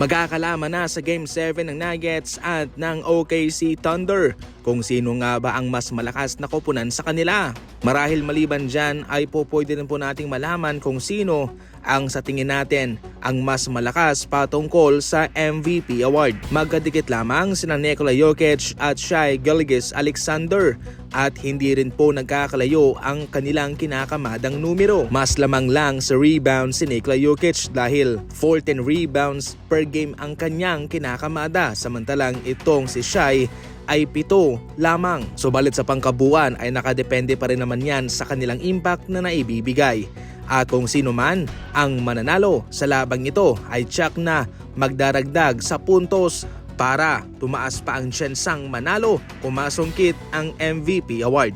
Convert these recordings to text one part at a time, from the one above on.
Magkakalaman na sa Game 7 ng Nuggets at ng OKC Thunder kung sino nga ba ang mas malakas na koponan sa kanila. Marahil maliban dyan ay pwede rin po nating malaman kung sino ang sa tingin natin ang mas malakas patungkol sa MVP award. Magkadikit lamang sina Nikola Jokic at Shai Gilgeous-Alexander at hindi rin po nagkakalayo ang kanilang kinakamadang numero. Mas lamang lang sa rebound si Nikola Jokic dahil 14 rebounds per game ang kanyang kinakamada, samantalang itong si Shai ay 7 lamang. Subalit sa pangkabuuan ay nakadepende pa rin naman yan sa kanilang impact na naibibigay. At kung sino man ang mananalo sa labang ito ay tiyak na magdaragdag sa puntos para tumaas pa ang tsansang manalo kung masungkit ang MVP award.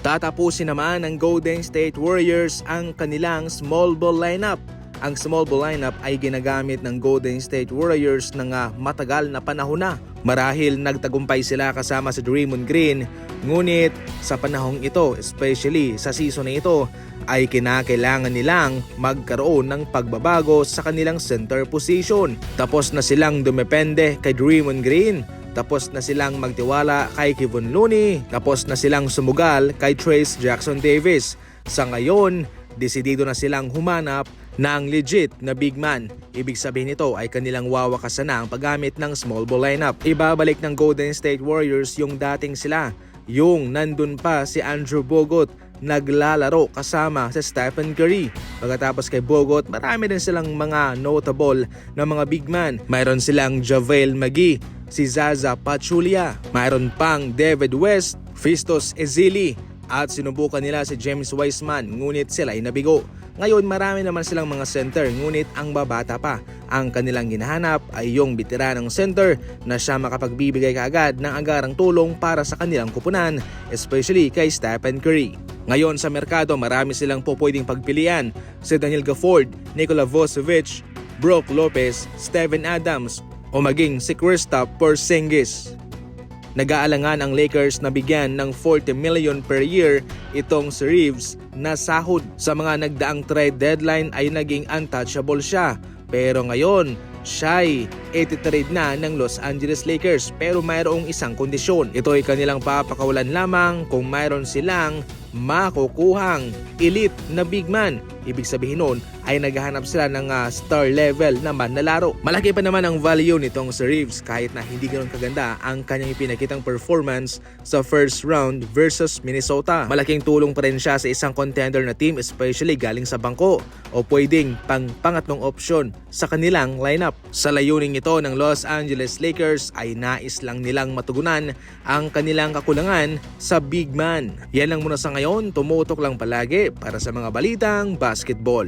Tatapusin naman ng Golden State Warriors ang kanilang small ball lineup. Ang small ball lineup ay ginagamit ng Golden State Warriors ng matagal na panahon na. Marahil nagtagumpay sila kasama si Draymond Green, ngunit sa panahong ito, especially sa season na ito, ay kinakailangan nilang magkaroon ng pagbabago sa kanilang center position. Tapos na silang dumepende kay Draymond Green, tapos na silang magtiwala kay Kevon Looney, tapos na silang sumugal kay Trayce Jackson-Davis. Sa ngayon, desidido na silang humanap ng legit na big man. Ibig sabihin nito ay kanilang wawakasan na ang paggamit ng small ball lineup. Ibabalik ng Golden State Warriors yung dating sila, yung nandun pa si Andrew Bogut naglalaro kasama sa Stephen Curry. Pagkatapos kay Bogut, marami din silang mga notable na mga big man. Mayroon silang JaVale McGee, si Zaza Pachulia, mayroon pang David West, Fistos Ezeli, at sinubukan nila si James Wiseman, ngunit sila ay nabigo. Ngayon marami naman silang mga center, ngunit ang babata pa. Ang kanilang hinahanap ay yung veteranong center na siya makapagbibigay kaagad ng agarang tulong para sa kanilang kupunan, especially kay Stephen Curry. Ngayon sa merkado marami silang pwedeng pagpilian, si Daniel Gafford, Nikola Vucevic, Brook Lopez, Steven Adams o maging si Kristaps Porzingis. Nag-aalangan ang Lakers na bigyan ng $40 million per year itong si Reeves na sahod. Sa mga nagdaang trade deadline ay naging untouchable siya. Pero ngayon, siya'y ititrade na ng Los Angeles Lakers pero mayroong isang kondisyon. Ito ay kanilang papakawalan lamang kung mayroon silang makukuhang elite na big man. Ibig sabihin nun ay naghahanap sila ng star level na manlalaro. Malaki pa naman ang value nitong si Reeves kahit na hindi ganoon kaganda ang kanyang ipinakitang performance sa first round versus Minnesota. Malaking tulong pa rin siya sa isang contender na team, especially galing sa bangko o pwedeng pangatlong opsyon sa kanilang lineup. Sa layuning ito ng Los Angeles Lakers ay nais lang nilang matugunan ang kanilang kakulangan sa big man. Yan lang muna sa ngayon, tumutok lang palagi para sa mga balitang basketball.